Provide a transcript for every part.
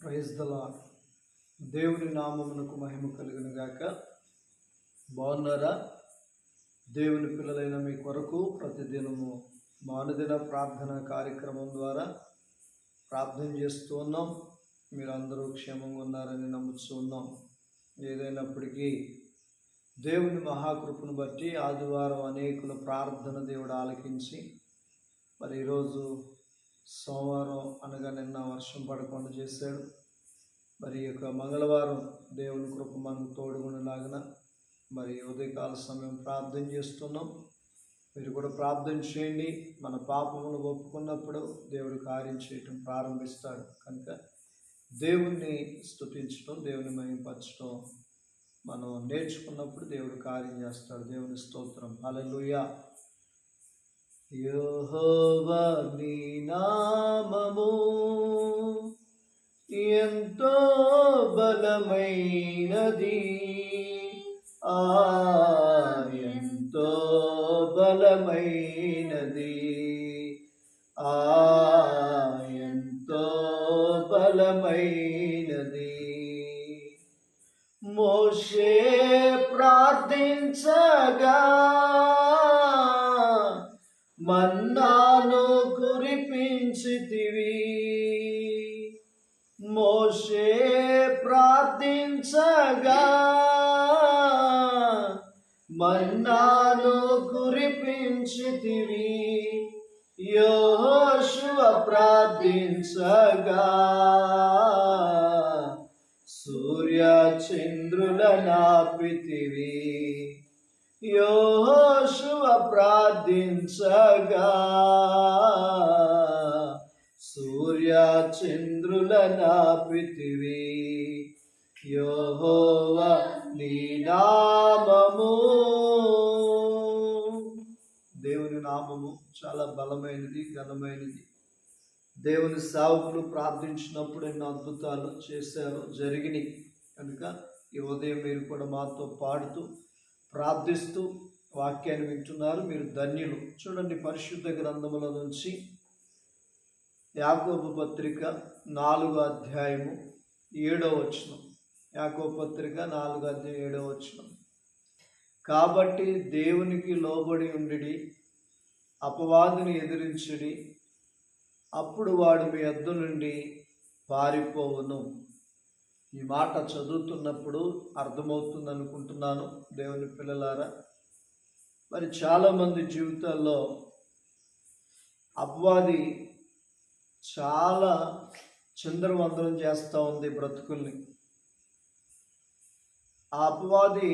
Praise the lord. దేవుని నామమునకు మహిమ కలుగును గాక. బాగున్నారా? దేవుని పిల్లలైన మీ కొరకు ప్రతిదినము మానుదిన ప్రార్థన కార్యక్రమం ద్వారా ప్రార్థన చేస్తూ ఉన్నాం. మీరందరూ క్షేమంగా ఉన్నారని నమ్ముతూ ఉన్నాం. ఏదైనప్పటికీ దేవుని మహాకృపను బట్టి ఆదివారం అనేకుల ప్రార్థన దేవుడు ఆలకించి మరి ఈరోజు సోమవారం అనగా నిన్న వర్షం పడకుండా చేశాడు. మరి ఈ యొక్క మంగళవారం దేవుని కృప మనకు తోడుగుండలాగిన మరి ఉదయకాల సమయం ప్రార్థన చేస్తున్నాం. మీరు కూడా ప్రార్థన చేయండి. మన పాపములు ఒప్పుకున్నప్పుడు దేవుడు కార్యం చేయటం ప్రారంభిస్తాడు. కనుక దేవుణ్ణి స్తుతించడం, దేవుని మహిమపరచడం మనం నేర్చుకున్నప్పుడు దేవుడు కార్యం చేస్తాడు. దేవుని స్తోత్రం. హల్లెలూయా. యెహోవా నీ నామము ఎంతో బలమైనది, ఎంతో బలమైనది, ఎంతో బలమైనది. మోషే ప్రార్థించగా మన్నాను కురిపించితివి. మోషే ప్రార్థించగా మన్నాను కురిపించితివి. యెహోషువ ప్రార్థించగా సూర్య చంద్రుల నాపితివి. యెహోషువ ప్రార్థించగా సూర్య చంద్రుల నాపితివి. యెహోవా నీ నామము. దేవుని నామము చాలా బలమైనది, ఘనమైనది. దేవుని సేవకులు ప్రార్థించినప్పుడు ఎన్నో అద్భుతాలు చేశారు, జరిగినాయి. కనుక ఈ ఉదయం మీరు కూడా మాతో పాడుతూ ప్రార్థిస్తూ వాక్యాన్ని వింటున్నారు. మీరు ధన్యులు. చూడండి, పరిశుద్ధ గ్రంథముల నుంచి యాకోబు పత్రిక 4వ అధ్యాయము 7వ వచనం. యాకోబు పత్రిక 4వ అధ్యాయం 7వ వచనం. కాబట్టి దేవునికి లోబడి ఉండిడి, అపవాదిని ఎదిరించుడి, అప్పుడు వాడు మీ యొద్ద నుండి పారిపోవును. ఈ మాట చదువుతున్నప్పుడు అర్థమవుతుంది అనుకుంటున్నాను దేవుని పిల్లలారా. మరి చాలామంది జీవితాల్లో అపవాది చాలా చిందరవందరం చేస్తూ ఉంది బ్రతుకుల్ని. ఆ అపవాది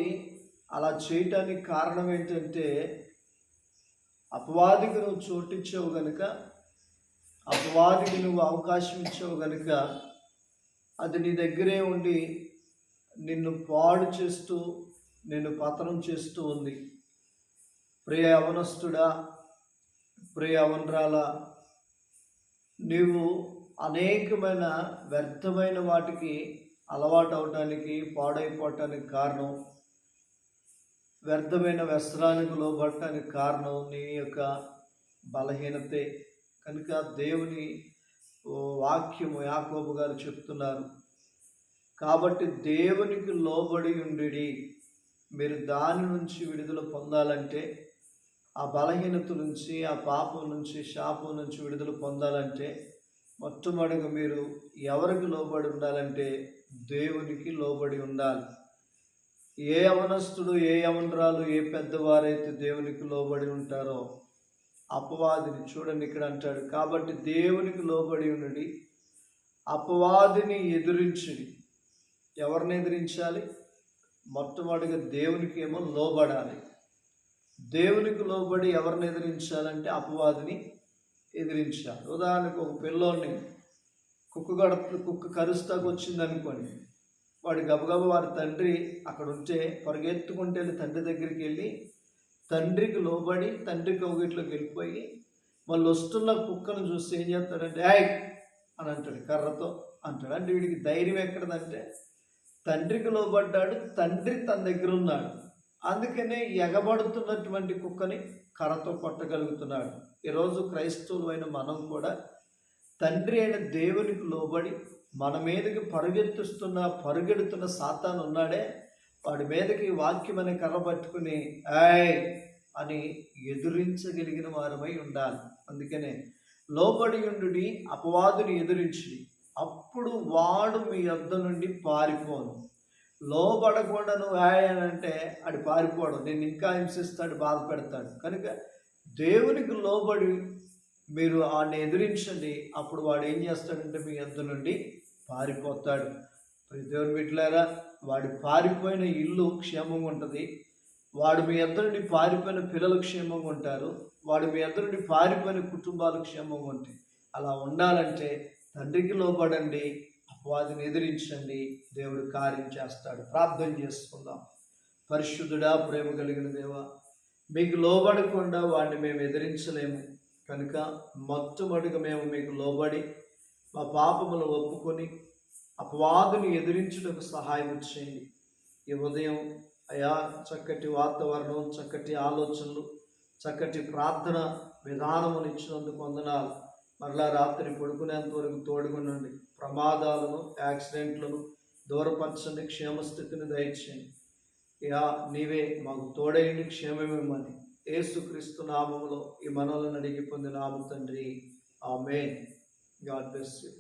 అలా చేయటానికి కారణం ఏంటంటే, అపవాదికి నువ్వు చోటిచ్చావు గనుక, అపవాదికి నువ్వు అవకాశం ఇచ్చావు గనుక అది నీ దగ్గరే ఉండి నిన్ను పాడు చేస్తూ, నిన్ను పతనం చేస్తూ ఉంది. ప్రియ యవనస్తుడా, ప్రియ యవనరాలా, నీవు అనేకమైన వ్యర్థమైన వాటికి అలవాటు అవటానికి, పాడైపోవటానికి కారణం, వ్యర్థమైన వ్యసనానికి లోబడటానికి కారణం నీ యొక్క బలహీనతే. కనుక దేవుని వాక్యము యాకోబు గారు చెప్తున్నారు. కాబట్టి దేవునికి లోబడి ఉండి మీరు దాని నుంచి విడుదల పొందాలంటే, ఆ బలహీనత నుంచి, ఆ పాపం నుంచి, శాపం నుంచి విడుదల పొందాలంటే మొట్టమొదటిగా మీరు ఎవరికి లోబడి ఉండాలంటే దేవునికి లోబడి ఉండాలి. ఏ యవనస్తుడు, ఏ యవనరాలు, ఏ పెద్దవారైతే దేవునికి లోబడి ఉంటారో అపవాదిని చూడండి, ఇక్కడ అంటాడు, కాబట్టి దేవునికి లోబడి ఉండి అపవాదిని ఎదిరించుడి. ఎవరిని ఎదిరించాలి? మొట్టమొదటిగా దేవునికి ఏమో లోబడాలి. దేవునికి లోబడి ఎవరిని ఎదిరించాలంటే అపవాదిని ఎదిరించాలి. ఉదాహరణకు ఒక పిల్లోని కుక్క కరుస్తాకు వచ్చింది అనుకోండి, వాడి గబగబా వారి తండ్రి అక్కడ ఉంటే పరిగెత్తుకుంటే వెళ్ళి తండ్రి దగ్గరికి వెళ్ళి తండ్రికి లోబడి తండ్రి కౌగిట్లోకి వెళ్ళిపోయి వాళ్ళు వస్తున్న కుక్కను చూసి ఏం చేస్తాడంటే ఏయ్ అని అంటాడు, కర్రతో అంటాడు. అంటే వీడికి ధైర్యం ఎక్కడదంటే తండ్రికి లోబడ్డాడు, తండ్రి తన దగ్గర ఉన్నాడు. అందుకనే ఎగబడుతున్నటువంటి కుక్కని కర్రతో కొట్టగలుగుతున్నాడు. ఈరోజు క్రైస్తవులైన మనం కూడా తండ్రి అయిన దేవునికి లోబడి మన మీదకి పరుగెడుతున్న సాతాను ఉన్నాడే, వాడి మీదకి వాక్యం అనే కర్ర పట్టుకుని ఏయ్ అని ఎదురించగలిగిన వారమై ఉండాలి. అందుకనే లోబడి ఉండుడి, అపవాదుని ఎదురించి, అప్పుడు వాడు మీ యొద్ద నుండి పారిపోను. లోబడకుండా నువ్వు అని అంటే ఆడు పారిపోవడం, నేను ఇంకా హింసిస్తాడు, బాధ పెడతాడు. కనుక దేవునికి లోబడి మీరు వాడిని ఎదిరించండి, అప్పుడు వాడు ఏం చేస్తాడంటే మీ యొద్ద నుండి పారిపోతాడు. దేవుని బిడ్డలారా, వాడు పారిపోయిన ఇల్లు క్షేమంగా ఉంటుంది. వాడు మీ యొద్ద నుండి పారిపోయిన పిల్లలు క్షేమంగా ఉంటారు. వాడు మీ యొద్ద నుండి పారిపోయిన కుటుంబాలు క్షేమంగా ఉంటాయి. అలా ఉండాలంటే తండ్రికి లోబడండి, అపవాదిని ఎదిరించండి, దేవుడు కార్యం చేస్తాడు. ప్రార్థన చేసుకుందాం. పరిశుద్ధుడా, ప్రేమ కలిగిన దేవా, మీకు లోబడకుండా వాడిని మేము ఎదిరించలేము. కనుక మొట్టమొదటిగా మేము మీకు లోబడి మా పాపములు ఒప్పుకొని అపవాదుని ఎదిరించుటకు సహాయం చేయండి. ఈ ఉదయం అయా చక్కటి వాతావరణం, చక్కటి ఆలోచనలు, చక్కటి ప్రార్థన విధానమును ఇచ్చినందుకు వందనాలు. మరలా రాత్రి పడుకునేంత వరకు తోడుగునండి. ప్రమాదాలను, యాక్సిడెంట్లను దూరపరచండి, క్షేమస్థితిని దయచేయండి. యా నీవే మాకు తోడైండి, క్షేమమేమని యేసుక్రీస్తు నామములో ఈ మనవులను అడిగి పొందినాము తండ్రి. ఆమేన్. God bless you.